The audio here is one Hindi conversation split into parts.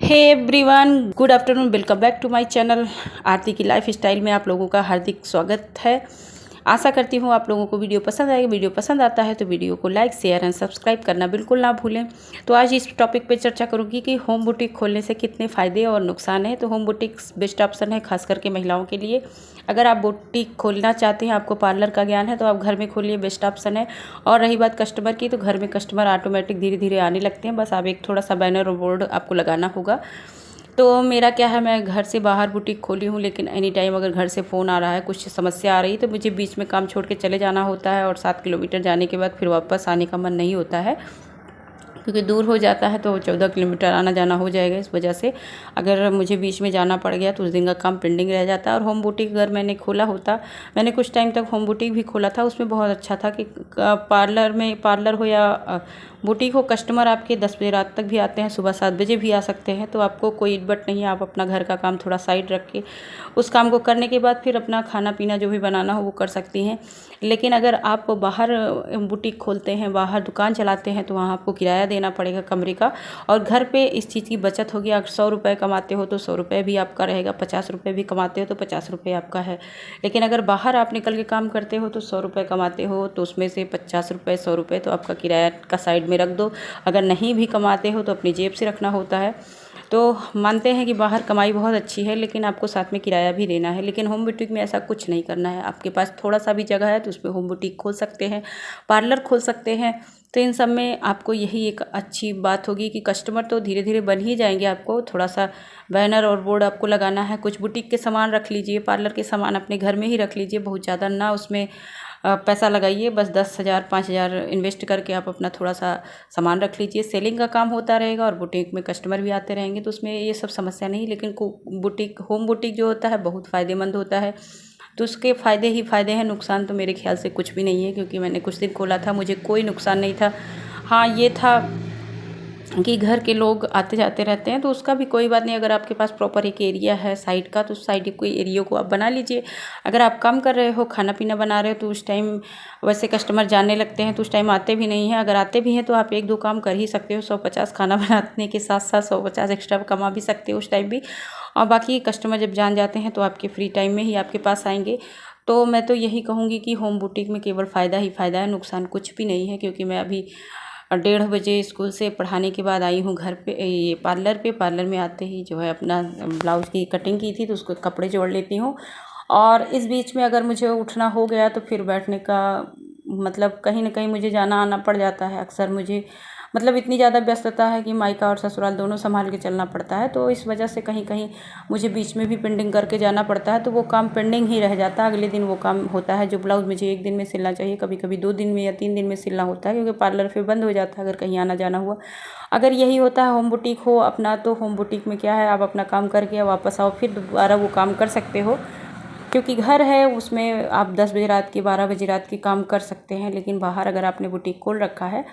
Hey everyone, good afternoon. Welcome back to my channel Aarti की लाइफ स्टाइल में आप लोगों का हार्दिक स्वागत है। आशा करती हूँ आप लोगों को वीडियो पसंद आएगी। वीडियो पसंद आता है तो वीडियो को लाइक शेयर एंड सब्सक्राइब करना बिल्कुल ना भूलें। तो आज इस टॉपिक पे चर्चा करूँगी कि होम बुटीक खोलने से कितने फ़ायदे और नुकसान हैं। तो होम बुटीक बेस्ट ऑप्शन है खास करके महिलाओं के लिए। अगर आप बुटीक खोलना चाहते हैं, आपको पार्लर का ज्ञान है, तो आप घर में खोलिए, बेस्ट ऑप्शन है। और रही बात कस्टमर की, तो घर में कस्टमर ऑटोमेटिक धीरे धीरे आने लगते हैं। बस आप एक थोड़ा सा बैनर और बोर्ड आपको लगाना होगा। तो मेरा क्या है, मैं घर से बाहर बुटीक खोली हूँ, लेकिन एनी टाइम अगर घर से फ़ोन आ रहा है, कुछ समस्या आ रही है, तो मुझे बीच में काम छोड़ के चले जाना होता है। और 7 किलोमीटर जाने के बाद फिर वापस आने का मन नहीं होता है, क्योंकि दूर हो जाता है। तो 14 किलोमीटर आना जाना हो जाएगा। इस वजह से अगर मुझे बीच में जाना पड़ गया तो उस दिन का काम पेंडिंग रह जाता है। और होम बुटीक अगर मैंने खोला होता, मैंने कुछ टाइम तक होम बुटीक भी खोला था, उसमें बहुत अच्छा था कि पार्लर हो या बुटीक हो, कस्टमर आपके 10 बजे रात तक भी आते हैं, सुबह 7 बजे भी आ सकते हैं। तो आपको कोई इटबट नहीं है, आप अपना घर का काम थोड़ा साइड रख के उस काम को करने के बाद फिर अपना खाना पीना जो भी बनाना हो वो कर सकती हैं। लेकिन अगर आप बाहर बुटीक खोलते हैं, बाहर दुकान चलाते हैं, तो वहाँ आपको किराया देना पड़ेगा कमरे का। और घर पे इस चीज़ की बचत होगी। अगर 100 रुपये कमाते हो तो 100 रुपये भी आपका रहेगा, 50 रुपये भी कमाते हो तो 50 रुपये आपका है। लेकिन अगर बाहर आप निकल के काम करते हो तो 100 रुपये कमाते हो, तो उसमें से 50 रुपये 100 रुपये तो आपका किराया का साइड में रख दो। अगर नहीं भी कमाते हो तो अपनी जेब से रखना होता है। तो मानते हैं कि बाहर कमाई बहुत अच्छी है, लेकिन आपको साथ में किराया भी देना है। लेकिन होम बुटीक में ऐसा कुछ नहीं करना है। आपके पास थोड़ा सा भी जगह है तो उसमें होम बुटीक खोल सकते हैं, पार्लर खोल सकते हैं। तो इन सब में आपको यही एक अच्छी बात होगी कि कस्टमर तो धीरे धीरे बन ही जाएंगे। आपको थोड़ा सा बैनर और बोर्ड आपको लगाना है। कुछ बुटीक के सामान रख लीजिए, पार्लर के सामान अपने घर में ही रख लीजिए, बहुत ज़्यादा ना उसमें पैसा लगाइए। बस 10,000 5,000 इन्वेस्ट करके आप अपना थोड़ा सा सामान रख लीजिए। सेलिंग का काम होता रहेगा और बुटीक में कस्टमर भी आते रहेंगे, तो उसमें ये सब समस्या नहीं। लेकिन होम बुटीक जो होता है बहुत फ़ायदेमंद होता है। तो उसके फ़ायदे ही फ़ायदे हैं, नुकसान तो मेरे ख्याल से कुछ भी नहीं है, क्योंकि मैंने कुछ दिन खोला था, मुझे कोई नुकसान नहीं था। हाँ, ये था कि घर के लोग आते जाते रहते हैं, तो उसका भी कोई बात नहीं। अगर आपके पास प्रॉपर एक एरिया है साइड का, तो उस साइड कोई एरिया को आप बना लीजिए। अगर आप काम कर रहे हो, खाना पीना बना रहे हो, तो उस टाइम वैसे कस्टमर जानने लगते हैं, तो उस टाइम आते भी नहीं हैं। अगर आते भी हैं तो आप 1-2 काम कर ही सकते हो। 150 खाना बनाने के साथ साथ 150 एक्स्ट्रा कमा भी सकते हो उस टाइम भी। और बाकी कस्टमर जब जान जाते हैं तो आपके फ्री टाइम में ही आपके पास आएंगे। तो मैं तो यही कहूँगी कि होम बुटीक में केवल फ़ायदा ही फ़ायदा है, नुकसान कुछ भी नहीं है। क्योंकि मैं अभी 1:30 बजे स्कूल से पढ़ाने के बाद आई हूँ घर पे, ये पार्लर में आते ही जो है अपना ब्लाउज़ की कटिंग की थी, तो उसको कपड़े जोड़ लेती हूँ। और इस बीच में अगर मुझे उठना हो गया तो फिर बैठने का मतलब कहीं ना कहीं मुझे जाना आना पड़ जाता है अक्सर। मुझे मतलब इतनी ज़्यादा व्यस्तता है कि मायका और ससुराल दोनों संभाल के चलना पड़ता है। तो इस वजह से कहीं कहीं मुझे बीच में भी पेंडिंग करके जाना पड़ता है, तो वो काम पेंडिंग ही रह जाता है। अगले दिन वो काम होता है जो ब्लाउज़ मुझे 1 दिन में सिलना चाहिए, कभी कभी 2 दिन में या 3 दिन में सिलना होता है, क्योंकि पार्लर फिर बंद हो जाता है अगर कहीं आना जाना हुआ। अगर यही होता है होम बुटीक हो अपना, तो होम बुटीक में क्या है, आप अपना काम करके वापस आओ, फिर दोबारा वो काम कर सकते हो, क्योंकि घर है उसमें आप 10 बजे रात की 12 बजे रात की काम कर सकते हैं। लेकिन बाहर अगर आपने बुटीक खोल रखा है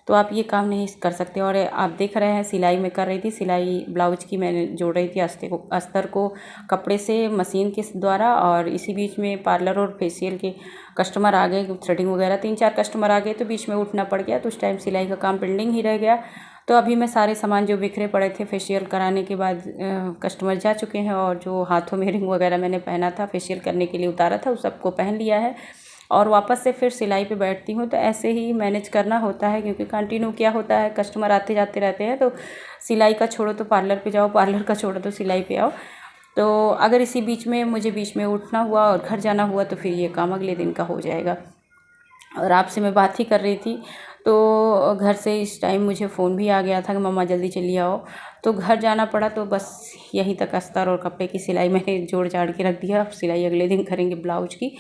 तो आप ये काम नहीं कर सकते। और आप देख रहे हैं सिलाई में कर रही थी, सिलाई ब्लाउज की मैंने जोड़ रही थी अस्तर को कपड़े से मशीन के द्वारा। और इसी बीच में पार्लर और फेशियल के कस्टमर आ गए, थ्रेडिंग वगैरह 3-4 कस्टमर आ गए, तो बीच में उठना पड़ गया। तो उस टाइम सिलाई का काम पेंडिंग ही रह गया। तो अभी मैं सारे सामान जो बिखरे पड़े थे फेशियल कराने के बाद कस्टमर जा चुके हैं, और जो हाथों में रिंग वगैरह मैंने पहना था फेशियल करने के लिए उतारा था, उस सबको पहन लिया है। और वापस से फिर सिलाई पे बैठती हूँ। तो ऐसे ही मैनेज करना होता है, क्योंकि कंटिन्यू क्या होता है, कस्टमर आते जाते रहते हैं, तो सिलाई का छोड़ो तो पार्लर पे जाओ, पार्लर का छोड़ो तो सिलाई पे आओ। तो अगर इसी बीच में मुझे बीच में उठना हुआ और घर जाना हुआ तो फिर ये काम अगले दिन का हो जाएगा। और आपसे मैं बात ही कर रही थी, तो घर से इस टाइम मुझे फ़ोन भी आ गया था कि मम्मा जल्दी चलिए आओ। तो घर जाना पड़ा। तो बस यहीं तक अस्तर और कपड़े की सिलाई मैंने जोड़ जाड़ के रख दिया। अब सिलाई अगले दिन करेंगे ब्लाउज की।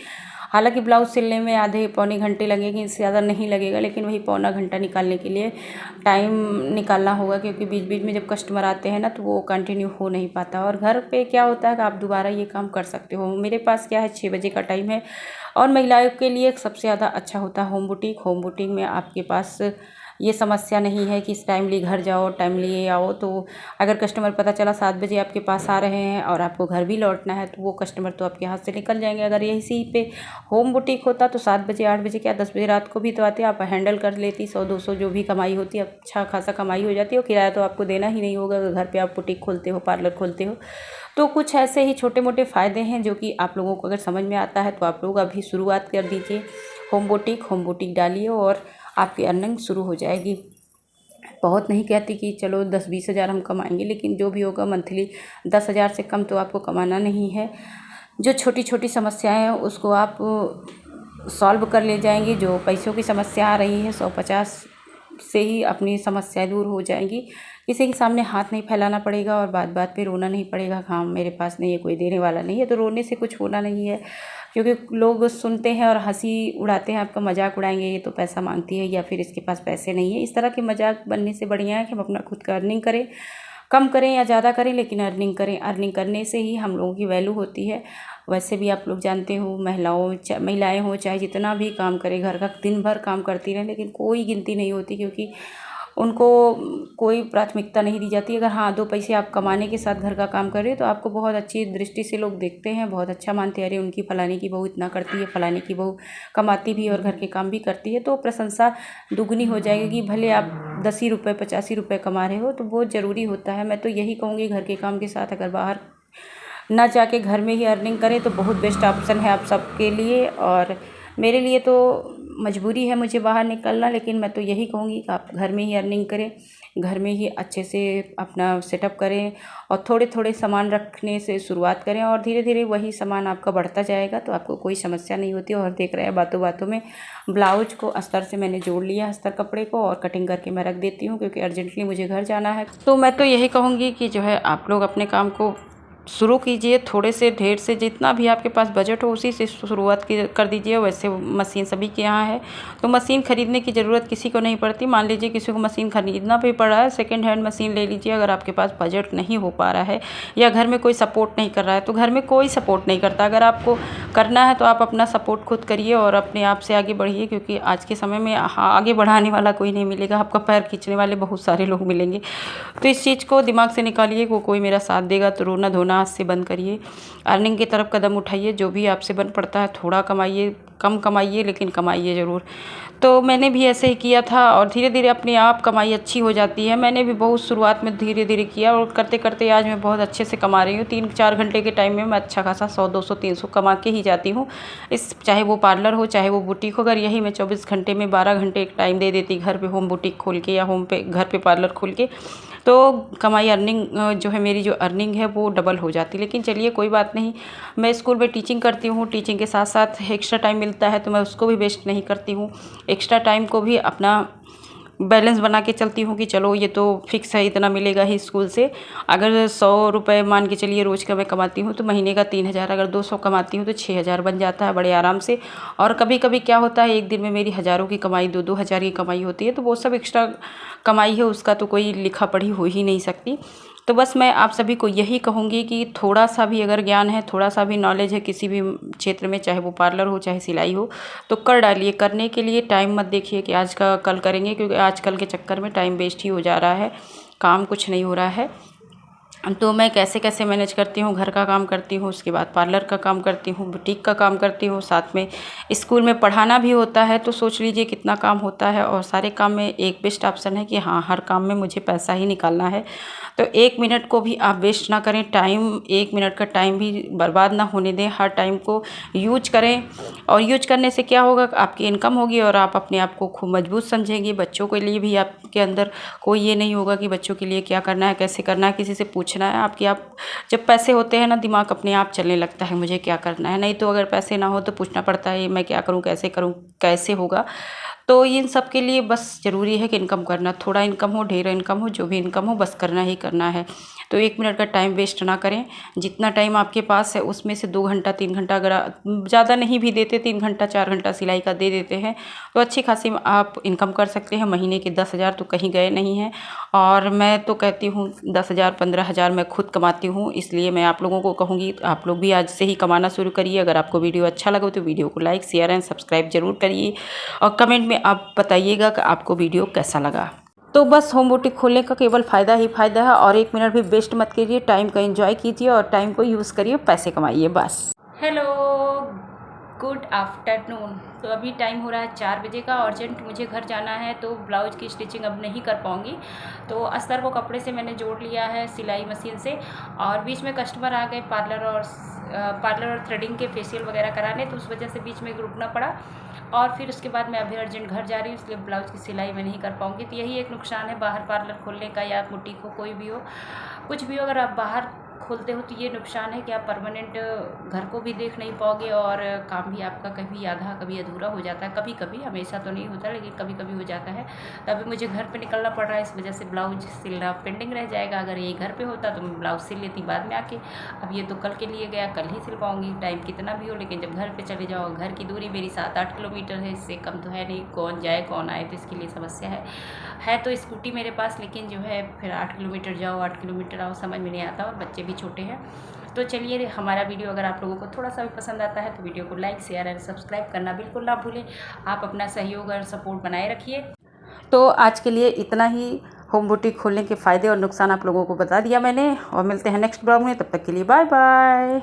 हालांकि ब्लाउज सिलने में आधे पौने घंटे लगेंगे, इससे ज़्यादा नहीं लगेगा, लेकिन वही पौना घंटा निकालने के लिए टाइम निकालना होगा, क्योंकि बीच बीच में जब कस्टमर आते हैं ना तो वो कंटिन्यू हो नहीं पाता। और घर पे क्या होता है कि आप दोबारा ये काम कर सकते हो। मेरे पास क्या है, 6 बजे का टाइम है। और महिलाओं के लिए सबसे ज़्यादा अच्छा होता है होम बुटीक। होम बुटीक में आपके पास ये समस्या नहीं है कि टाइमली घर जाओ टाइमली आओ। तो अगर कस्टमर पता चला 7 बजे आपके पास आ रहे हैं और आपको घर भी लौटना है तो वो कस्टमर तो आपके हाथ से निकल जाएंगे। अगर यही पे होम बुटीक होता तो 7 बजे 8 बजे क्या 10 बजे रात को भी तो आते, आप हैंडल कर लेती। 100-200 जो भी कमाई होती है अच्छा खासा कमाई हो जाती है और किराया तो आपको देना ही नहीं होगा अगर घर पे आप बुटीक खोलते हो, पार्लर खोलते हो। तो कुछ ऐसे ही छोटे मोटे फ़ायदे हैं जो कि आप लोगों को अगर समझ में आता है तो आप लोग अभी शुरुआत कर दीजिए। होम बुटीक डालिए और आपकी अर्निंग शुरू हो जाएगी। बहुत नहीं कहती कि चलो 10-20 हज़ार हम कमाएंगे, लेकिन जो भी होगा मंथली 10 हज़ार से कम तो आपको कमाना नहीं है। जो छोटी छोटी समस्याएं हैं उसको आप सॉल्व कर ले जाएंगे। जो पैसों की समस्या आ रही है 150 से ही अपनी समस्याएं दूर हो जाएंगी। किसी के सामने हाथ नहीं फैलाना पड़ेगा और बात बात पे रोना नहीं पड़ेगा। हाँ मेरे पास नहीं है, कोई देने वाला नहीं है, तो रोने से कुछ होना नहीं है। क्योंकि लोग सुनते हैं और हंसी उड़ाते हैं, आपका मजाक उड़ाएंगे, ये तो पैसा मांगती है या फिर इसके पास पैसे नहीं है। इस तरह के मजाक बनने से बढ़िया है कि हम अपना खुद का अर्निंग करें, कम करें या ज़्यादा करें, लेकिन अर्निंग करें। अर्निंग करने से ही हम लोगों की वैल्यू होती है। वैसे भी आप लोग जानते हो महिलाएं हो चाहे जितना भी काम करें, घर का दिन भर काम करती रहें, लेकिन कोई गिनती नहीं होती क्योंकि उनको कोई प्राथमिकता नहीं दी जाती। अगर हाँ 2 पैसे आप कमाने के साथ घर का काम कर रहे हो तो आपको बहुत अच्छी दृष्टि से लोग देखते हैं, बहुत अच्छा मानते हैं। अरे उनकी फलाने की बहू इतना करती है, फलाने की बहू कमाती भी और घर के काम भी करती है, तो प्रशंसा दुगनी हो जाएगी। कि भले आप 10 ही रुपये 85 रुपये कमा रहे हो तो बहुत ज़रूरी होता है। मैं तो यही कहूँगी घर के काम के साथ अगर बाहर ना जाके घर में ही अर्निंग करें तो बहुत बेस्ट ऑप्शन है आप सबके लिए। और मेरे लिए तो मजबूरी है मुझे बाहर निकलना, लेकिन मैं तो यही कहूँगी कि आप घर में ही अर्निंग करें, घर में ही अच्छे से अपना सेटअप करें और थोड़े थोड़े सामान रखने से शुरुआत करें और धीरे धीरे वही सामान आपका बढ़ता जाएगा तो आपको कोई समस्या नहीं होती। और देख रहे हैं बातों बातों में ब्लाउज को अस्तर से मैंने जोड़ लिया, अस्तर कपड़े को, और कटिंग करके मैं रख देती हूँ क्योंकि अर्जेंटली मुझे घर जाना है। तो मैं तो यही कहूँगी कि जो है आप लोग अपने काम को शुरू कीजिए, थोड़े से ढेर से जितना भी आपके पास बजट हो उसी से शुरुआत कर दीजिए। वैसे मशीन सभी के यहाँ है तो मशीन खरीदने की ज़रूरत किसी को नहीं पड़ती। मान लीजिए किसी को मशीन खरीदना भी पड़ा है, सेकंड हैंड मशीन ले लीजिए। अगर आपके पास बजट नहीं हो पा रहा है या घर में कोई सपोर्ट नहीं कर रहा है, तो घर में कोई सपोर्ट नहीं करता, अगर आपको करना है तो आप अपना सपोर्ट खुद करिए और अपने आप से आगे बढ़िए। क्योंकि आज के समय में आगे बढ़ाने वाला कोई नहीं मिलेगा, आपका पैर खींचने वाले बहुत सारे लोग मिलेंगे। तो इस चीज़ को दिमाग से निकालिए, वो कोई मेरा साथ देगा तो रोना धोना आज से बंद करिए। अर्निंग की तरफ कदम उठाइए, जो भी आपसे बन पड़ता है थोड़ा कमाइए, कम कमाइए लेकिन कमाइए ज़रूर। तो मैंने भी ऐसे ही किया था और धीरे धीरे अपने आप कमाई अच्छी हो जाती है। मैंने भी बहुत शुरुआत में धीरे धीरे किया और करते करते आज मैं बहुत अच्छे से कमा रही हूँ। 3-4 घंटे के टाइम में मैं अच्छा खासा 100-200-300 कमा के ही जाती हूँ। चाहे वो पार्लर हो चाहे वो बुटीक हो। अगर यही मैं 24 घंटे में 12 घंटे एक टाइम दे देती घर पे होम बुटीक खोल के या घर पे पार्लर खोल के, तो कमाई अर्निंग जो है मेरी जो अर्निंग है वो डबल हो जाती। लेकिन चलिए कोई बात नहीं, मैं स्कूल में टीचिंग करती हूँ, टीचिंग के साथ साथ एक्स्ट्रा टाइम मिलता है तो मैं उसको भी वेस्ट नहीं करती हूँ। एक्स्ट्रा टाइम को भी अपना बैलेंस बना के चलती हूँ कि चलो ये तो फिक्स है, इतना मिलेगा ही स्कूल से। अगर 100 रुपये मान के चलिए रोज़ का मैं कमाती हूँ तो महीने का 3000, अगर 200 कमाती हूँ तो 6000 बन जाता है बड़े आराम से। और कभी कभी क्या होता है एक दिन में मेरी हज़ारों की कमाई 2-2 हज़ार की कमाई होती है, तो वो सब एक्स्ट्रा कमाई है, उसका तो कोई लिखा पढ़ी हो ही नहीं सकती। तो बस मैं आप सभी को यही कहूँगी कि थोड़ा सा भी अगर ज्ञान है, थोड़ा सा भी नॉलेज है किसी भी क्षेत्र में, चाहे वो पार्लर हो चाहे सिलाई हो, तो कर डालिए। करने के लिए टाइम मत देखिए कि आज का कल करेंगे, क्योंकि आजकल के चक्कर में टाइम वेस्ट ही हो जा रहा है, काम कुछ नहीं हो रहा है। तो मैं कैसे कैसे मैनेज करती हूँ, घर का काम करती हूँ, उसके बाद पार्लर का काम करती हूँ, बुटीक का काम करती हूँ, साथ में स्कूल में पढ़ाना भी होता है। तो सोच लीजिए कितना काम होता है। और सारे काम में एक बेस्ट ऑप्शन है कि हाँ हर काम में मुझे पैसा ही निकालना है। तो 1 मिनट को भी आप वेस्ट ना करें, टाइम 1 मिनट का टाइम भी बर्बाद ना होने दें, हर टाइम को यूज करें। और यूज करने से क्या होगा, आपकी इनकम होगी और आप अपने आप को खूब मजबूत समझेंगे। बच्चों के लिए भी आपके अंदर कोई ये नहीं होगा कि बच्चों के लिए क्या करना है, कैसे करना है, किसी से पूछना है। आप जब पैसे होते हैं ना, दिमाग अपने आप चलने लगता है मुझे क्या करना है। नहीं तो अगर पैसे ना हो तो पूछना पड़ता है मैं क्या करूं, कैसे होगा। तो इन सब के लिए बस ज़रूरी है कि इनकम करना, थोड़ा इनकम हो ढेर इनकम हो, जो भी इनकम हो बस करना ही करना है। तो 1 मिनट का टाइम वेस्ट ना करें। जितना टाइम आपके पास है उसमें से 2 घंटा 3 घंटा, अगर ज़्यादा नहीं भी देते, 3 घंटा 4 घंटा सिलाई का दे देते हैं तो अच्छी खासी आप इनकम कर सकते हैं। महीने के 10,000 तो कहीं गए नहीं हैं। और मैं तो कहती हूँ 10,000 15,000 मैं खुद कमाती हूँ, इसलिए मैं आप लोगों को कहूँगी आप लोग भी आज से ही कमाना शुरू करिए। अगर आपको वीडियो अच्छा लगे तो वीडियो को लाइक शेयर एंड सब्सक्राइब जरूर करिए और कमेंट में में आप बताइएगा कि आपको वीडियो कैसा लगा। तो बस होम बुटीक खोलने का केवल फ़ायदा ही फ़ायदा है और 1 मिनट भी वेस्ट मत कीजिए, टाइम का एंजॉय कीजिए और टाइम को यूज़ करिए, पैसे कमाइए बस। Hello, good afternoon. तो अभी टाइम हो रहा है 4 बजे का। अर्जेंट मुझे घर जाना है तो ब्लाउज की स्टिचिंग अब नहीं कर पाऊँगी, तो अस्तर को कपड़े से मैंने जोड़ लिया है सिलाई मशीन से। और बीच में कस्टमर आ गए पार्लर और थ्रेडिंग के फेशियल वगैरह कराने, तो उस वजह से बीच में रुकना पड़ा। और फिर उसके बाद मैं अभी अर्जेंट घर जा रही हूँ, इसलिए ब्लाउज़ की सिलाई मैं नहीं कर पाऊँगी। तो यही एक नुकसान है बाहर पार्लर खोलने का, या बुटीक हो, कोई भी हो, कुछ भी हो, अगर आप बाहर खोलते हो तो ये नुकसान है कि आप परमानेंट घर को भी देख नहीं पाओगे और काम भी आपका कभी आधा कभी अधूरा हो जाता है। कभी कभी, हमेशा तो नहीं होता, लेकिन कभी कभी हो जाता है। तो अभी मुझे घर पे निकलना पड़ रहा है, इस वजह से ब्लाउज सिलना पेंडिंग रह जाएगा। अगर ये घर पे होता तो मैं ब्लाउज सिल लेती बाद में आके। अब ये तो कल के लिए गया, कल ही सिल पाऊँगी, टाइम कितना भी हो। लेकिन जब घर पर चले जाओ, घर की दूरी मेरी 7-8 किलोमीटर है, इससे कम तो है नहीं। कौन जाए कौन आए, तो इसके लिए समस्या है तो स्कूटी मेरे पास, लेकिन जो है फिर 8 किलोमीटर जाओ 8 किलोमीटर आओ, समझ में नहीं आता, और बच्चे भी छोटे हैं। तो चलिए, हमारा वीडियो अगर आप लोगों को थोड़ा सा भी पसंद आता है तो वीडियो को लाइक शेयर और सब्सक्राइब करना बिल्कुल ना भूलें। आप अपना सहयोग और सपोर्ट बनाए रखिए। तो आज के लिए इतना ही। होम बुटीक खोलने के फ़ायदे और नुकसान आप लोगों को बता दिया मैंने, और मिलते हैं नेक्स्ट ब्लॉग में। तब तक के लिए बाय बाय।